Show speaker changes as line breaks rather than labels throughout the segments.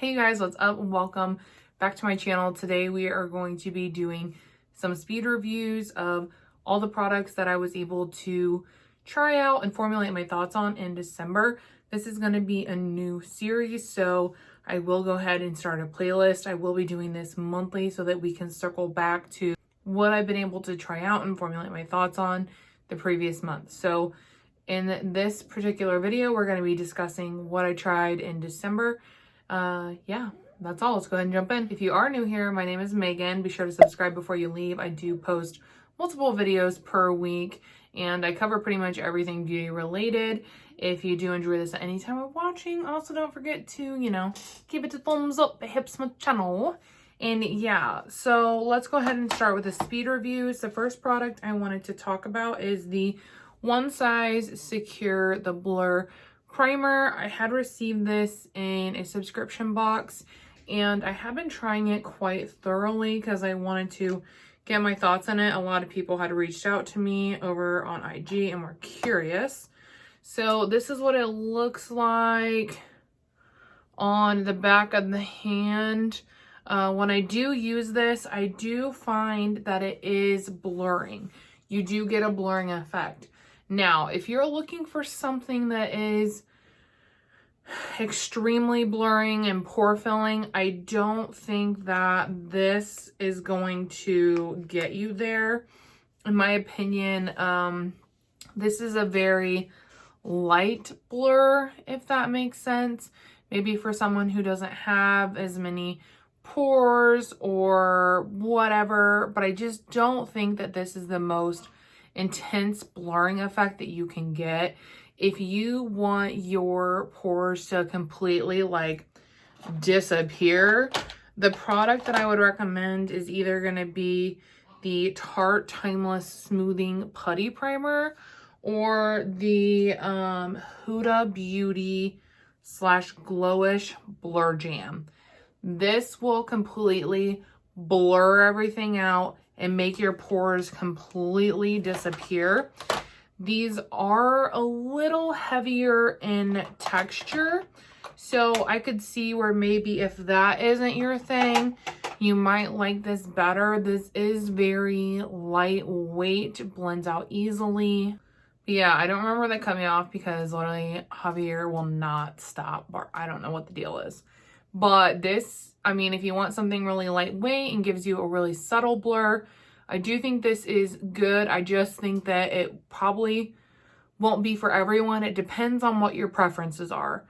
Hey guys, what's up? Welcome back to my channel. Today we are going to be doing some speed reviews of all the products that I was able to try out and formulate my thoughts on in December. This is going to be a new series, so I will go ahead and start a playlist. I will be doing this monthly so that we can circle back to what I've been able to try out and formulate my thoughts on the previous month. So in this particular video, we're going to be discussing what I tried in December. Yeah, that's all. Let's go ahead and jump in. If you are new here, my name is Megan. Be sure to subscribe before you leave. I do post multiple videos per week and I cover pretty much everything beauty related. If you do enjoy this at any time of watching, also don't forget to, give it a thumbs up. It helps my channel. And yeah, so let's go ahead and start with the speed reviews. The first product I wanted to talk about is the One Size Secure the Blur primer. I had received this in a subscription box and I have been trying it quite thoroughly because I wanted to get my thoughts on it. A lot of people had reached out to me over on IG and were curious. So this is what it looks like on the back of the hand. When I do use this, I do find that it is blurring. You do get a blurring effect. Now, if you're looking for something that is extremely blurring and pore filling, I don't think that this is going to get you there. In my opinion, this is a very light blur, if that makes sense. Maybe for someone who doesn't have as many pores or whatever, but I just don't think that this is the most intense blurring effect that you can get. If you want your pores to completely disappear, the product that I would recommend is either going to be the Tarte Timeless Smoothing Putty Primer or the Huda Beauty / Glowish Blur Jam. This will completely blur everything out and make your pores completely disappear. These are a little heavier in texture, so I could see where maybe if that isn't your thing, you might like this better. This is very lightweight, blends out easily. But yeah, I don't remember that cut me off because literally Javier will not stop. I don't know what the deal is. But this, I mean, if you want something really lightweight and gives you a really subtle blur, I do think this is good. I just think that it probably won't be for everyone. It depends on what your preferences are.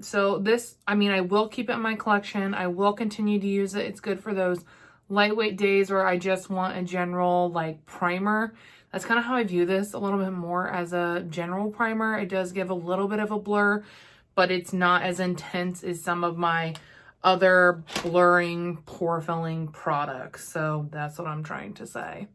So this, I mean, I will keep it in my collection. I will continue to use it. It's good for those lightweight days where I just want a general primer. That's kind of how I view this, a little bit more as a general primer. It does give a little bit of a blur, but it's not as intense as some of my other blurring, pore filling products. So that's what I'm trying to say.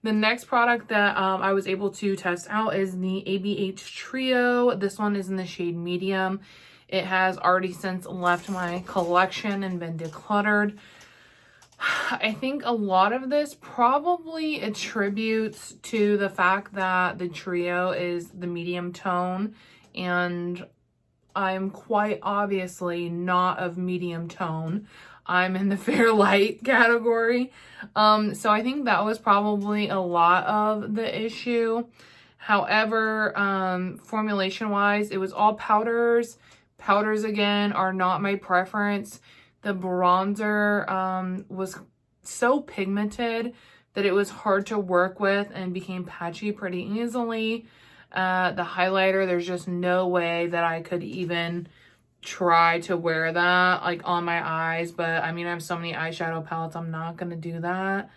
The next product that I was able to test out is the ABH Trio. This one is in the shade medium. It has already since left my collection and been decluttered. I think a lot of this probably attributes to the fact that the Trio is the medium tone and I'm quite obviously not of medium tone. I'm in the fair light category. So I think that was probably a lot of the issue. However, formulation wise, it was all powders. Powders again are not my preference. The bronzer was so pigmented that it was hard to work with and became patchy pretty easily. The highlighter, there's just no way that I could even try to wear that on my eyes, but I mean, I have so many eyeshadow palettes, I'm not gonna do that.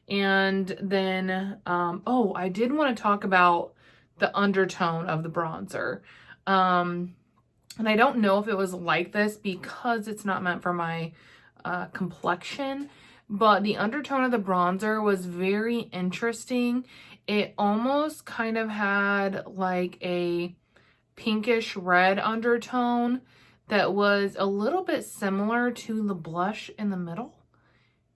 And then oh, I did want to talk about the undertone of the bronzer. And I don't know if it was like this because it's not meant for my complexion, but the undertone of the bronzer was very interesting. It almost kind of had a pinkish red undertone that was a little bit similar to the blush in the middle.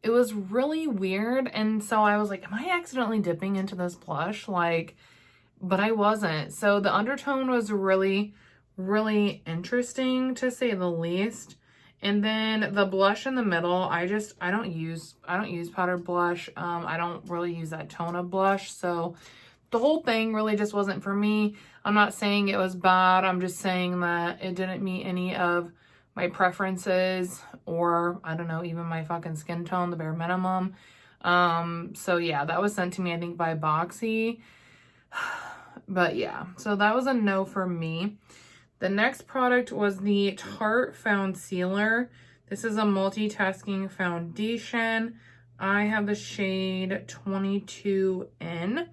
It was really weird. And so I was like, am I accidentally dipping into this blush? But I wasn't. So the undertone was really, really interesting to say the least. And then the blush in the middle, I don't use powdered blush. I don't really use that tone of blush. So the whole thing really just wasn't for me. I'm not saying it was bad. I'm just saying that it didn't meet any of my preferences, or I don't know, even my fucking skin tone, the bare minimum. So yeah, that was sent to me, I think, by Boxy. But yeah, so that was a no for me. The next product was the Tarte Foundcealer. This is a multitasking foundation. I have the shade 22N.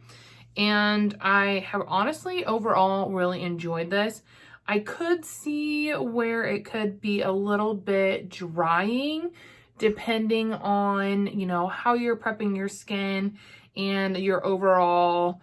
And I have honestly overall really enjoyed this. I could see where it could be a little bit drying depending on, you know, how you're prepping your skin and your overall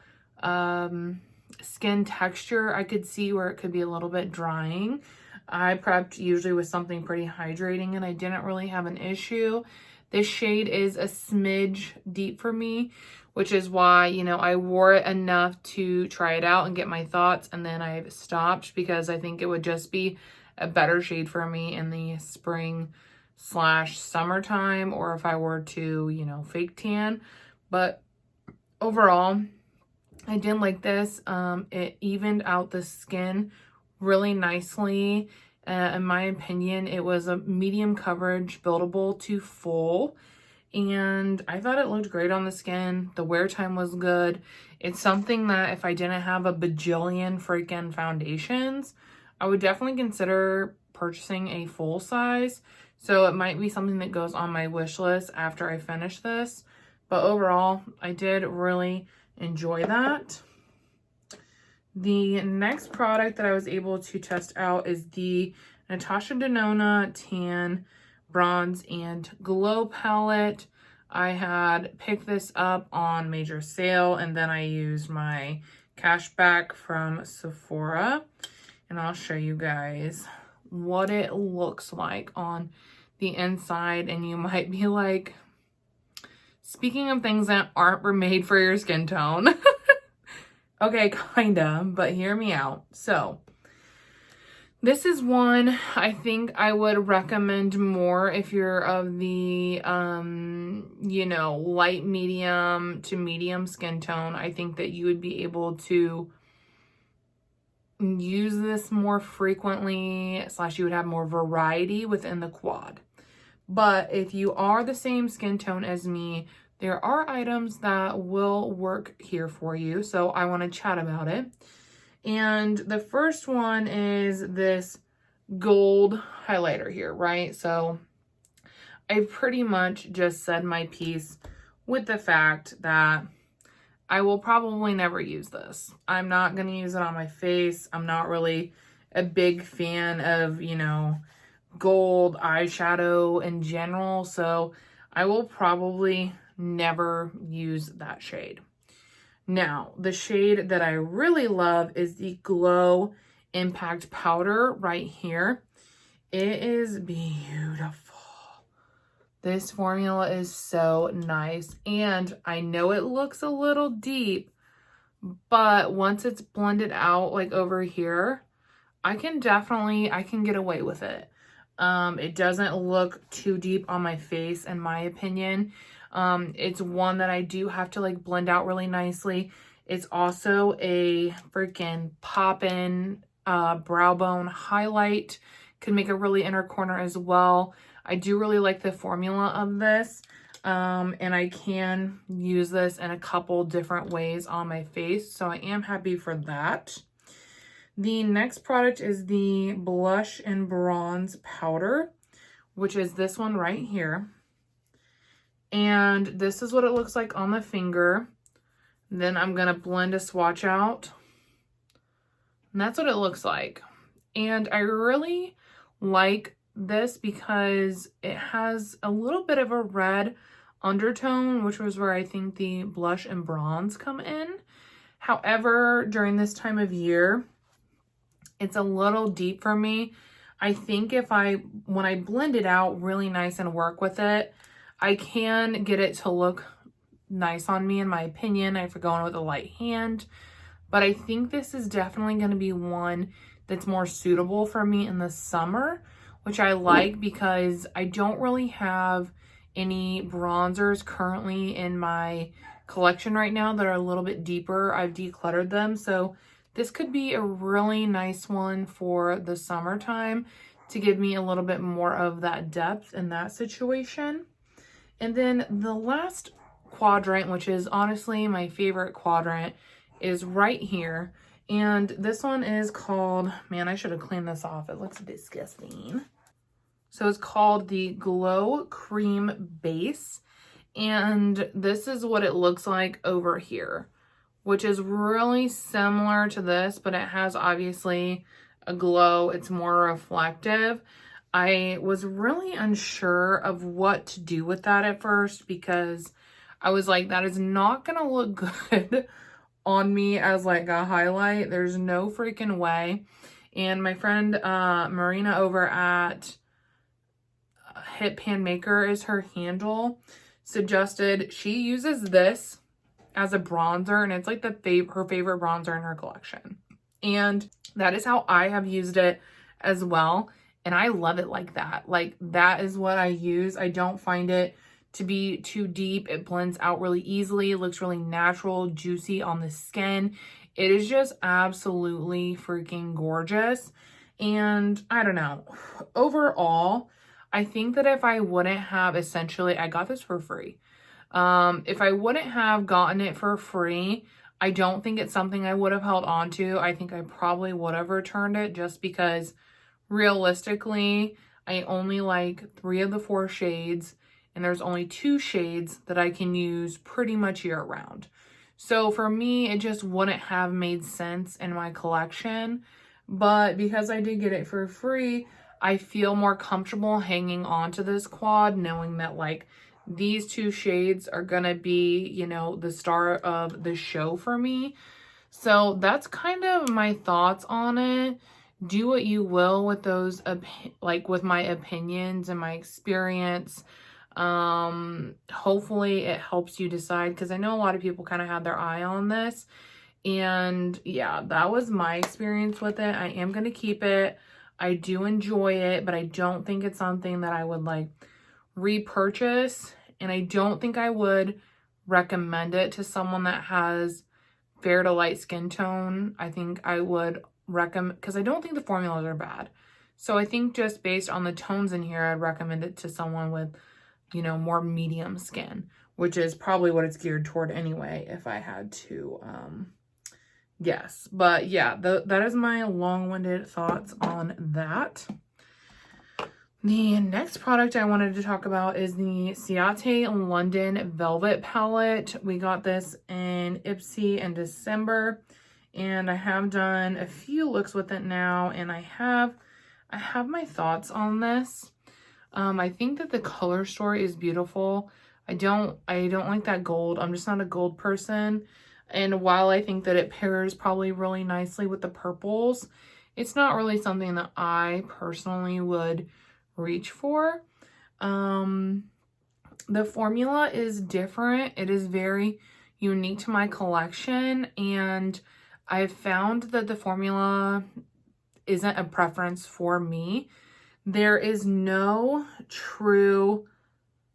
skin texture. I could see where it could be a little bit drying. I prepped usually with something pretty hydrating and I didn't really have an issue. This shade is a smidge deep for me, which is why, you know, I wore it enough to try it out and get my thoughts, and then I've stopped because I think it would just be a better shade for me in the spring/summertime, or if I were to, you know, fake tan. But overall, I did like this. It evened out the skin really nicely. In my opinion, it was a medium coverage, buildable to full. And I thought it looked great on the skin. The wear time was good. It's something that if I didn't have a bajillion freaking foundations, I would definitely consider purchasing a full size. So it might be something that goes on my wish list after I finish this. But overall, I did really enjoy that. The next product that I was able to test out is the Natasha Denona Tan Bronze and Glow palette. I had picked this up on major sale, and then I used my cash back from Sephora, and I'll show you guys what it looks like on the inside. And you might be like, speaking of things that aren't made for your skin tone. Okay, kinda, but hear me out. So this is one I think I would recommend more if you're of the, you know, light medium to medium skin tone. I think that you would be able to use this more frequently, / you would have more variety within the quad. But if you are the same skin tone as me, there are items that will work here for you. So I want to chat about it. And the first one is this gold highlighter here, right? So I pretty much just said my piece with the fact that I will probably never use this. I'm not going to use it on my face. I'm not really a big fan of, you know, gold eyeshadow in general. So I will probably never use that shade. Now, the shade that I really love is the Glow Impact Powder right here. It is beautiful. This formula is so nice. And I know it looks a little deep, but once it's blended out like over here, I can get away with it. It doesn't look too deep on my face, in my opinion. It's one that I do have to like blend out really nicely. It's also a freaking pop-in brow bone highlight. Can make a really inner corner as well. I do really like the formula of this. And I can use this in a couple different ways on my face. So I am happy for that. The next product is the Blush and Bronze Powder, which is this one right here. And this is what it looks like on the finger. Then I'm going to blend a swatch out. And that's what it looks like. And I really like this because it has a little bit of a red undertone, which was where I think the blush and bronze come in. However, during this time of year, it's a little deep for me. I think when I blend it out really nice and work with it, I can get it to look nice on me, in my opinion, if you're going with a light hand. But I think this is definitely going to be one that's more suitable for me in the summer which I like because I don't really have any bronzers currently in my collection right now that are a little bit deeper. I've decluttered them, so this could be a really nice one for the summertime to give me a little bit more of that depth in that situation. And then the last quadrant, which is honestly my favorite quadrant, is right here. And this one is called, man, I should have cleaned this off. It looks disgusting. So it's called the Glow Cream Base. And this is what it looks like over here, which is really similar to this, but it has obviously a glow. It's more reflective. I was really unsure of what to do with that at first because I was like, that is not going to look good on me as like a highlight. There's no freaking way. And my friend Marina over at Hip Pan Maker is her handle, suggested she uses this as a bronzer, and it's like her favorite bronzer in her collection. And that is how I have used it as well. And I love it like that. Like, that is what I use. I don't find it to be too deep. It blends out really easily. It looks really natural, juicy on the skin. It is just absolutely freaking gorgeous. And I don't know. Overall, I think that if I wouldn't have, essentially, I got this for free. If I wouldn't have gotten it for free, I don't think it's something I would have held on to. I think I probably would have returned it just because realistically, I only like 3 of the 4 shades, and there's only 2 shades that I can use pretty much year round. So for me, it just wouldn't have made sense in my collection. But because I did get it for free, I feel more comfortable hanging on to this quad, knowing that like these 2 shades are gonna be, you know, the star of the show for me. So that's kind of my thoughts on it. Do what you will with those, like with my opinions and my experience. Hopefully it helps you decide, because I know a lot of people kind of had their eye on this. And yeah, that was my experience with it. I am going to keep it. I do enjoy it, but I don't think it's something that I would like repurchase. And I don't think I would recommend it to someone that has fair to light skin tone. I think I would recommend, because I don't think the formulas are bad. So I think just based on the tones in here, I'd recommend it to someone with, you know, more medium skin, which is probably what it's geared toward anyway, if I had to guess. But yeah, that is my long-winded thoughts on that. The next product I wanted to talk about is the Ciate London Velvet Palette. We got this in Ipsy in December, and I have done a few looks with it now, and I have my thoughts on this. I think that the color story is beautiful. I don't like that gold. I'm just not a gold person. And while I think that it pairs probably really nicely with the purples, it's not really something that I personally would reach for. The formula is different. It is very unique to my collection, and I've found that the formula isn't a preference for me. There is no true,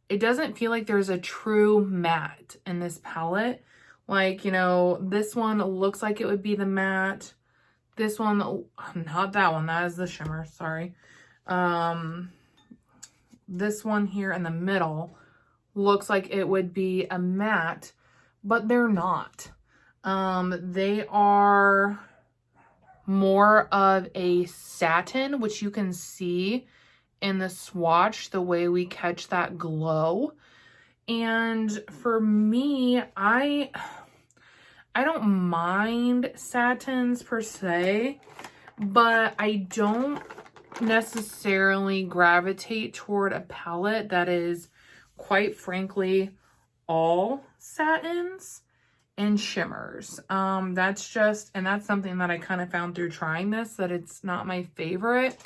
it doesn't feel like there's a true matte in this palette. Like, you know, this one looks like it would be the matte. This one, not that one, that is the shimmer, sorry. This one here in the middle looks like it would be a matte, but they're not. They are more of a satin, which you can see in the swatch, the way we catch that glow. And for me, I don't mind satins per se, but I don't necessarily gravitate toward a palette that is, quite frankly, all satins and shimmers. That's something that I kind of found through trying this, that it's not my favorite.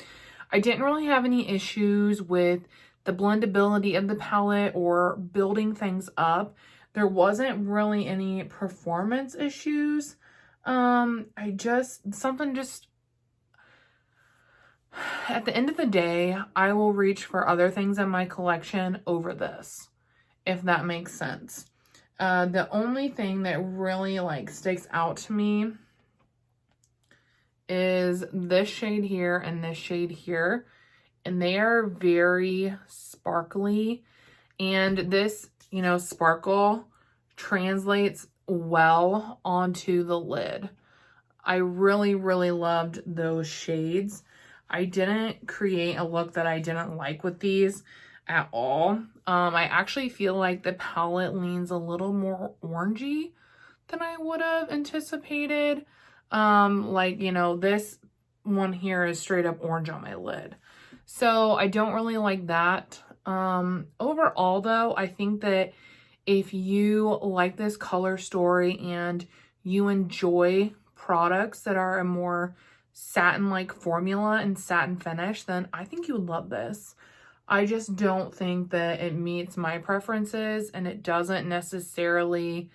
I didn't really have any issues with the blendability of the palette or building things up. There wasn't really any performance issues. At the end of the day, I will reach for other things in my collection over this, if that makes sense. The only thing that really like sticks out to me is this shade here and this shade here, and they are very sparkly, and this, you know, sparkle translates well onto the lid. I really, really loved those shades. I didn't create a look that I didn't like with these at all. I actually feel like the palette leans a little more orangey than I would have anticipated. Like, you know, this one here is straight up orange on my lid. So I don't really like that. Overall though, I think that if you like this color story and you enjoy products that are a more satin-like formula and satin finish, then I think you would love this. I just don't think that it meets my preferences, and it doesn't necessarily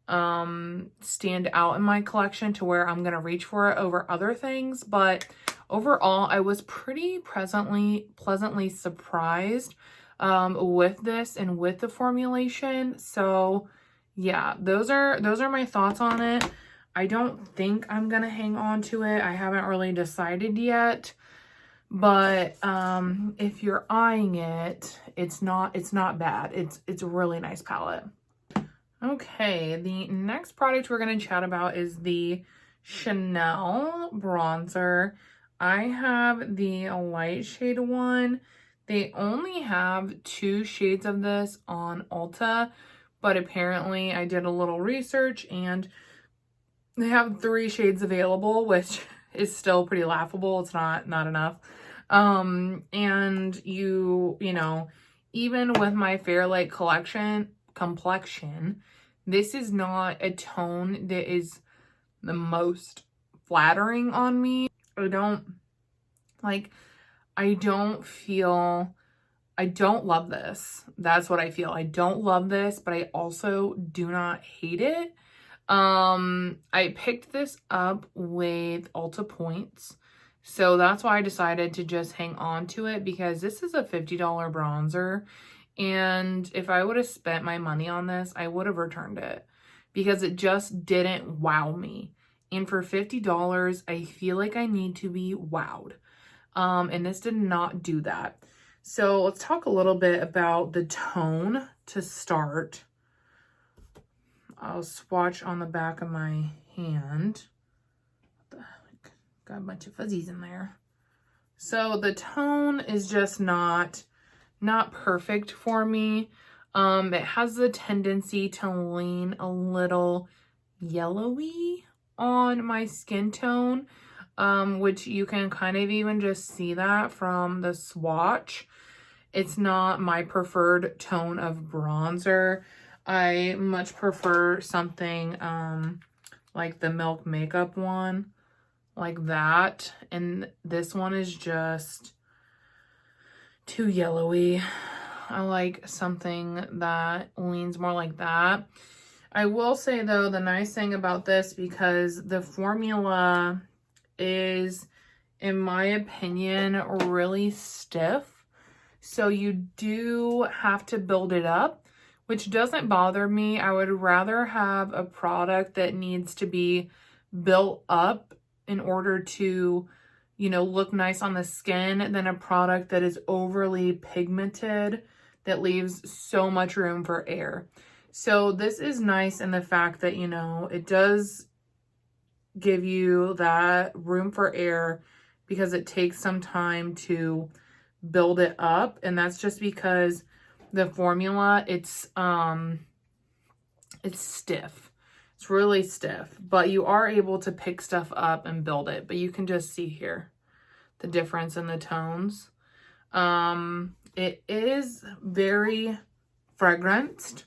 stand out in my collection to where I'm gonna reach for it over other things. But overall, I was pretty pleasantly surprised with this and with the formulation. So yeah, those are my thoughts on it. I don't think I'm gonna hang on to it. I haven't really decided yet. But if you're eyeing it, it's not bad. It's a really nice palette. Okay, the next product we're going to chat about is the Chanel bronzer. I have the light shade one. They only have 2 shades of this on Ulta, but apparently I did a little research and they have 3 shades available, which is still pretty laughable. It's not enough. And you know, even with my Fairlight complexion, this is not a tone that is the most flattering on me. I don't love this. That's what I feel. I don't love this, but I also do not hate it. I picked this up with Ulta points. So that's why I decided to just hang on to it, because this is a $50 bronzer. And if I would have spent my money on this, I would have returned it because it just didn't wow me. And for $50, I feel like I need to be wowed. And this did not do that. So let's talk a little bit about the tone to start. I'll swatch on the back of my hand. Got a bunch of fuzzies in there. So the tone is just not perfect for me. It has the tendency to lean a little yellowy on my skin tone, which you can kind of even just see that from the swatch. It's not my preferred tone of bronzer. I much prefer something like the Milk Makeup one, like that. And this one is just too yellowy. I like something that leans more like that. I will say though, the nice thing about this, because the formula is, in my opinion, really stiff. So you do have to build it up, which doesn't bother me. I would rather have a product that needs to be built up in order to, you know, look nice on the skin than a product that is overly pigmented that leaves so much room for air. So this is nice in the fact that, you know, it does give you that room for air because it takes some time to build it up. And that's just because the formula, it's stiff. It's really stiff, but you are able to pick stuff up and build it. But you can just see here the difference in the tones. It is very fragranced.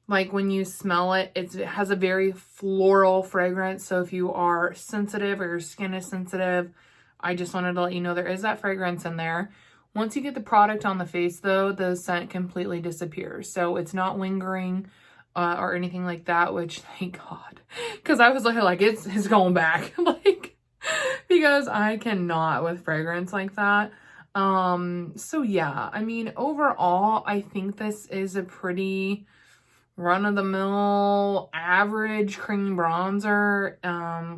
Like when you smell it, it has a very floral fragrance. So if you are sensitive or your skin is sensitive, I just wanted to let you know there is that fragrance in there. Once you get the product on the face though, the scent completely disappears. So it's not lingering or anything like that, which thank God. Because I was like it's going back. Like because I cannot with fragrance like that. So yeah, I mean, overall, I think this is a pretty run-of-the-mill average cream bronzer,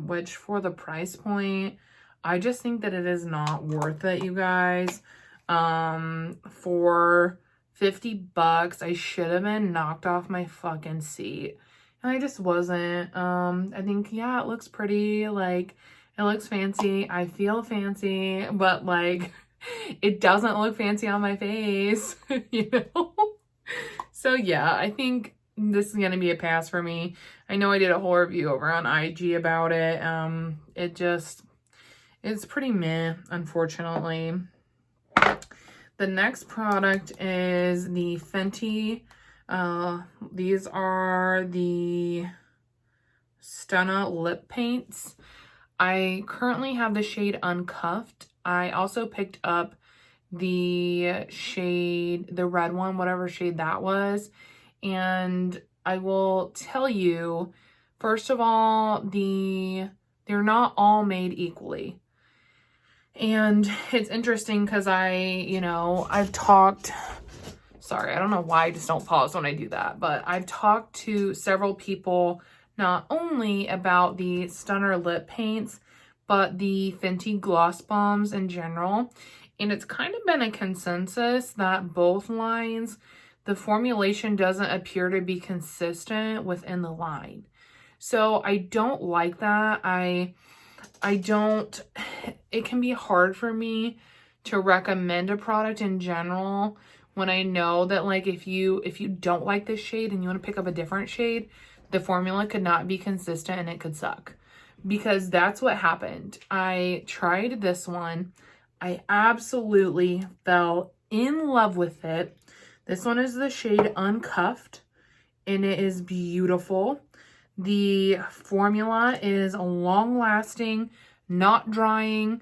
which for the price point, I just think that it is not worth it, you guys. For 50 bucks, I should have been knocked off my fucking seat. And I just wasn't. I think, yeah, it looks pretty, like, it looks fancy. I feel fancy, but, like, it doesn't look fancy on my face, you know? So, yeah, I think this is going to be a pass for me. I know I did a whole review over on IG about it. It's pretty meh, unfortunately. The next product is the Fenty. These are the Stunna lip paints. I currently have the shade Uncuffed. I also picked up the shade, the red one, whatever shade that was. And I will tell you, first of all, they're not all made equally. And it's interesting because I've talked, sorry, I don't know why I just don't pause when I do that, but I've talked to several people not only about the Stunner lip paints, but the Fenty gloss bombs in general. And it's kind of been a consensus that both lines, the formulation doesn't appear to be consistent within the line. So I don't like that. It can be hard for me to recommend a product in general when I know that, like, if you don't like this shade and you want to pick up a different shade, the formula could not be consistent and it could suck. Because that's what happened. I tried this one. I absolutely fell in love with it. This one is the shade Uncuffed, and it is beautiful. The formula is long-lasting, not drying,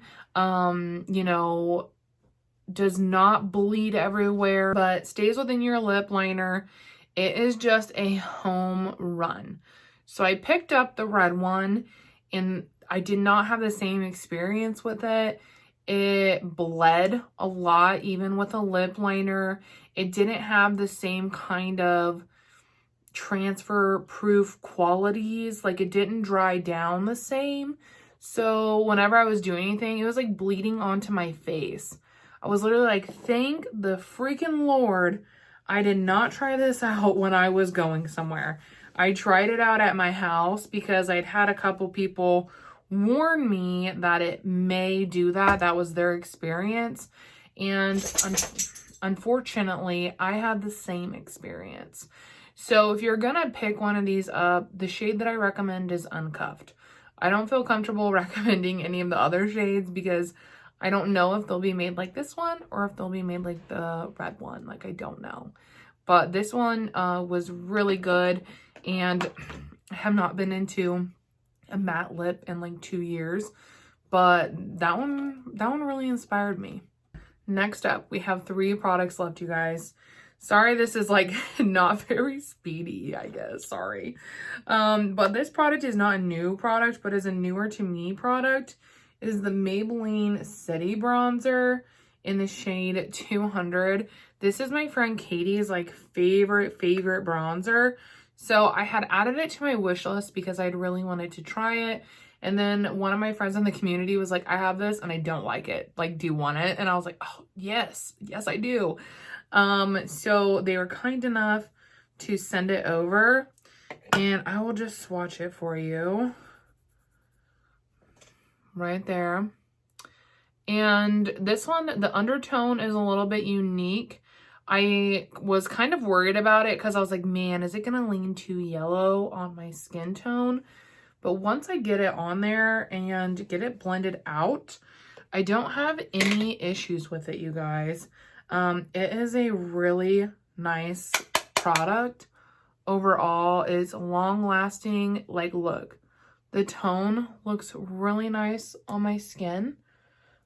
does not bleed everywhere, but stays within your lip liner. It is just a home run. So I picked up the red one, and I did not have the same experience with it. It bled a lot, even with a lip liner. It didn't have the same kind of transfer proof qualities. Like, it didn't dry down the same. So whenever I was doing anything, it was like bleeding onto my face. I was literally like, thank the freaking Lord I did not try this out when I was going somewhere. I tried it out at my house because I'd had a couple people warn me that it may do that. That was their experience. And unfortunately, I had the same experience. So if you're gonna pick one of these up, the shade that I recommend is Uncuffed. I don't feel comfortable recommending any of the other shades because I don't know if they'll be made like this one or if they'll be made like the red one. Like, I don't know. But this one was really good, and I have not been into a matte lip in like 2 years, but that one really inspired me. Next up, we have 3 products left, you guys. Sorry, this is like not very speedy, I guess. Sorry. But this product is not a new product, but is a newer to me product. It is the Maybelline City Bronzer in the shade 200. This is my friend Katie's like favorite bronzer. So I had added it to my wish list because I'd really wanted to try it. And then one of my friends in the community was like, I have this and I don't like it. Like, do you want it? And I was like, oh, yes, I do. So they were kind enough to send it over, and I will just swatch it for you right there. And this one, the undertone is a little bit unique. I was kind of worried about it because I was like, man, is it going to lean too yellow on my skin tone? But once I get it on there and get it blended out, I don't have any issues with it, you guys. It is a really nice product. Overall, it's long lasting. Like, look, the tone looks really nice on my skin,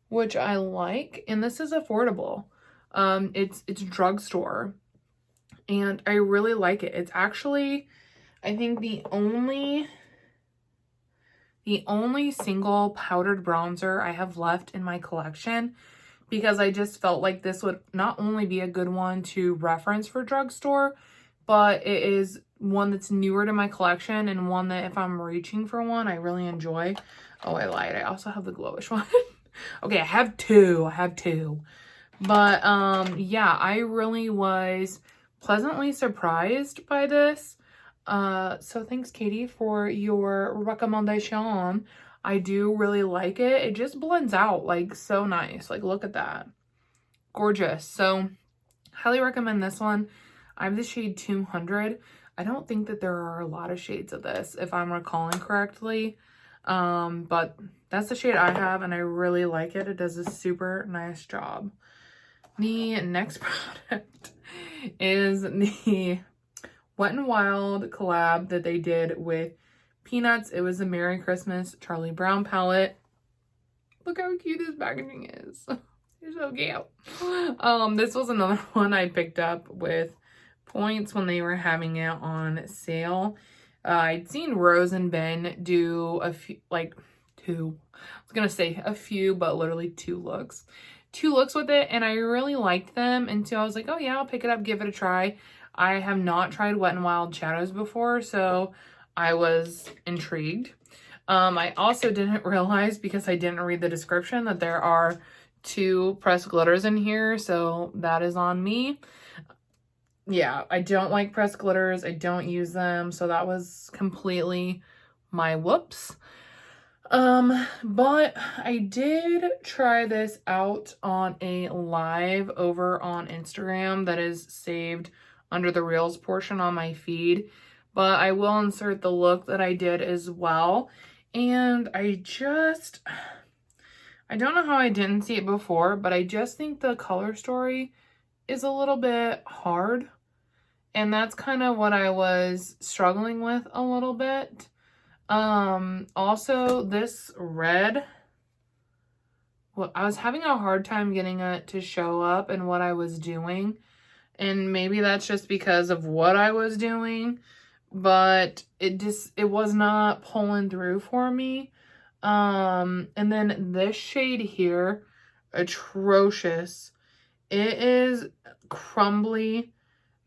which I like. And this is affordable. It's drugstore, and I really like it. It's actually, I think, the only the only single powdered bronzer I have left in my collection, because I just felt like this would not only be a good one to reference for drugstore, but it is one that's newer to my collection and one that if I'm reaching for one, I really enjoy. Oh, I lied. I also have the Glowish one. Okay, I have two. But yeah, I really was pleasantly surprised by this. So thanks, Katie, for your recommendation. I do really like it. It just blends out like so nice. Like, look at that. Gorgeous. So highly recommend this one. I have the shade 200. I don't think that there are a lot of shades of this, if I'm recalling correctly. But that's the shade I have, and I really like it. It does a super nice job. The next product is the Wet n Wild collab that they did with Peanuts. It was a Merry Christmas Charlie Brown palette. Look how cute this packaging is. You're so cute. This was another one I picked up with points when they were having it on sale. I'd seen Rose and Ben do a few, like two, I was gonna say a few, but literally two looks with it, and I really liked them, and so I was like, oh yeah, I'll pick it up, give it a try. I have not tried Wet n Wild shadows before, so I was intrigued. I also didn't realize, because I didn't read the description, that there are 2 pressed glitters in here, so that is on me. Yeah, I don't like pressed glitters. I don't use them, so that was completely my whoops. But I did try this out on a live over on Instagram that is saved under the Reels portion on my feed, but I will insert the look that I did as well. And I don't know how I didn't see it before, but I just think the color story is a little bit hard. And that's kind of what I was struggling with a little bit. Also this red, well, I was having a hard time getting it to show up in what I was doing. And maybe that's just because of what I was doing, but it was not pulling through for me. And then this shade here, atrocious. It is crumbly,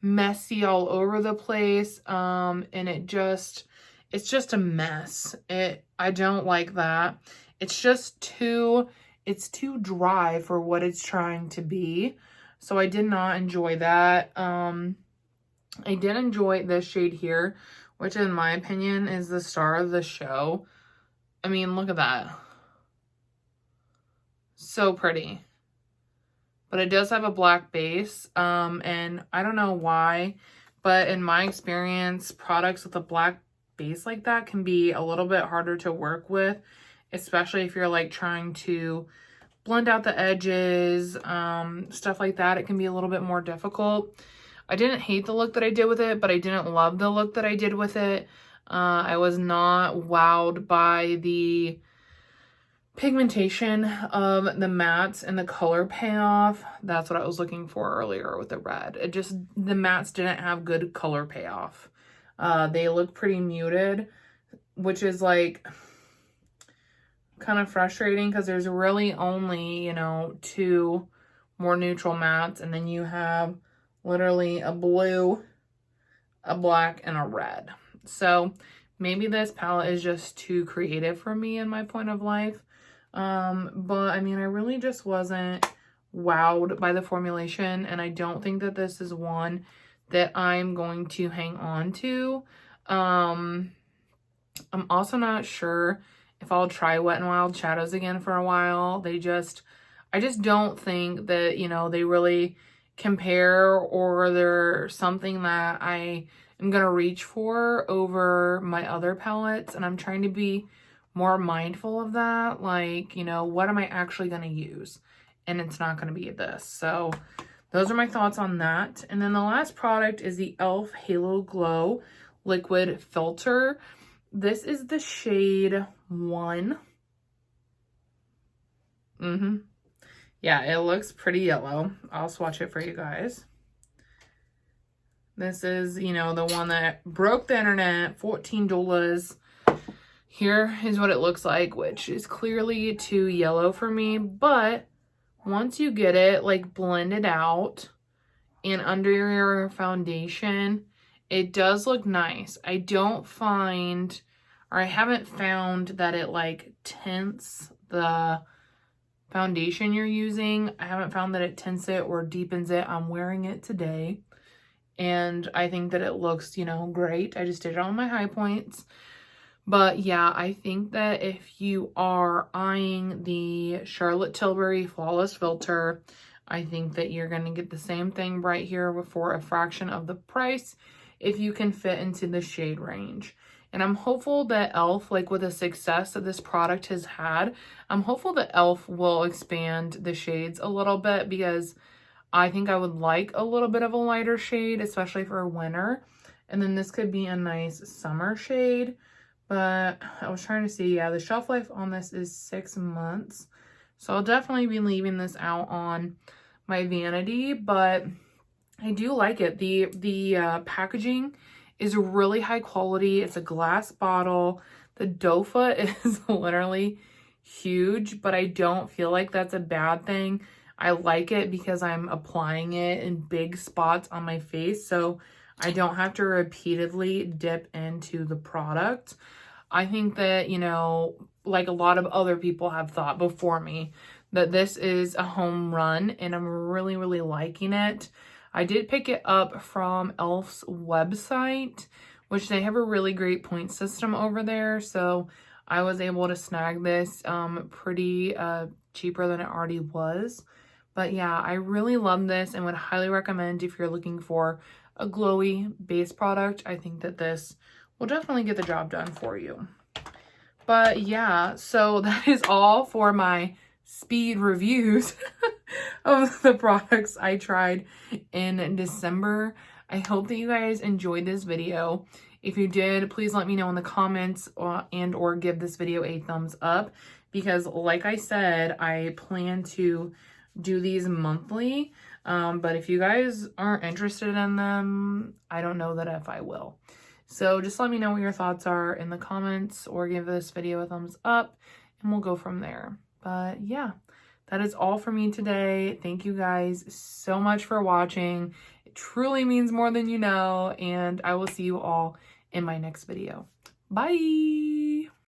messy all over the place. And it's just a mess. I don't like that. It's too dry for what it's trying to be. So I did not enjoy that. I did enjoy this shade here, which in my opinion is the star of the show. I mean, look at that. So pretty. But it does have a black base. And I don't know why, but in my experience, products with a black base like that can be a little bit harder to work with, especially if you're like trying to blend out the edges, stuff like that. It can be a little bit more difficult. I didn't hate the look that I did with it, but I didn't love the look that I did with it. I was not wowed by the pigmentation of the mattes and the color payoff. That's what I was looking for earlier with the red. The mattes didn't have good color payoff. They look pretty muted, which is like kind of frustrating because there's really only, 2 more neutral mattes, and then you have literally a blue, a black, and a red. So maybe this palette is just too creative for me in my point of life. But I mean, I really just wasn't wowed by the formulation, and I don't think that this is one that I'm going to hang on to. I'm also not sure if I'll try Wet n Wild shadows again for a while. I just don't think that, they really compare, or they're something that I am going to reach for over my other palettes. And I'm trying to be more mindful of that. Like, what am I actually going to use? And it's not going to be this. So those are my thoughts on that. And then the last product is the e.l.f. Halo Glow Liquid Filter. This is the shade 1. Yeah, it looks pretty yellow. I'll swatch it for you guys. This is, the one that broke the internet, $14. Here is what it looks like, which is clearly too yellow for me, but once you get it like blended out and under your foundation, it does look nice. I don't find, or I haven't found that it like tints the foundation you're using. I haven't found that it tints it or deepens it. I'm wearing it today and I think that it looks, you know, great. I just did it on my high points. But yeah, I think that if you are eyeing the Charlotte Tilbury Flawless Filter, I think that you're going to get the same thing right here for a fraction of the price if you can fit into the shade range. And I'm hopeful that e.l.f., like with the success that this product has had, I'm hopeful that e.l.f. will expand the shades a little bit, because I think I would like a little bit of a lighter shade, especially for winter. And then this could be a nice summer shade. But I was trying to see, yeah, the shelf life on this is 6 months. So I'll definitely be leaving this out on my vanity, but I do like it. The packaging is really high quality. It's a glass bottle. The doe foot is literally huge, but I don't feel like that's a bad thing. I like it because I'm applying it in big spots on my face, so I don't have to repeatedly dip into the product. I think that, you know, like a lot of other people have thought before me, that this is a home run, and I'm really, really liking it. I did pick it up from e.l.f.'s website, which they have a really great point system over there. So I was able to snag this pretty cheaper than it already was. But yeah, I really love this and would highly recommend if you're looking for a glowy base product. I think that this will definitely get the job done for you. But yeah, so that is all for my speed reviews of the products I tried in December. I hope that you guys enjoyed this video. If you did, please let me know in the comments or give this video a thumbs up, because like I said, I plan to do these monthly. But if you guys aren't interested in them, I don't know that if I will. So just let me know what your thoughts are in the comments, or give this video a thumbs up, and we'll go from there. But yeah, that is all for me today. Thank you guys so much for watching. It truly means more than you know, and I will see you all in my next video. Bye!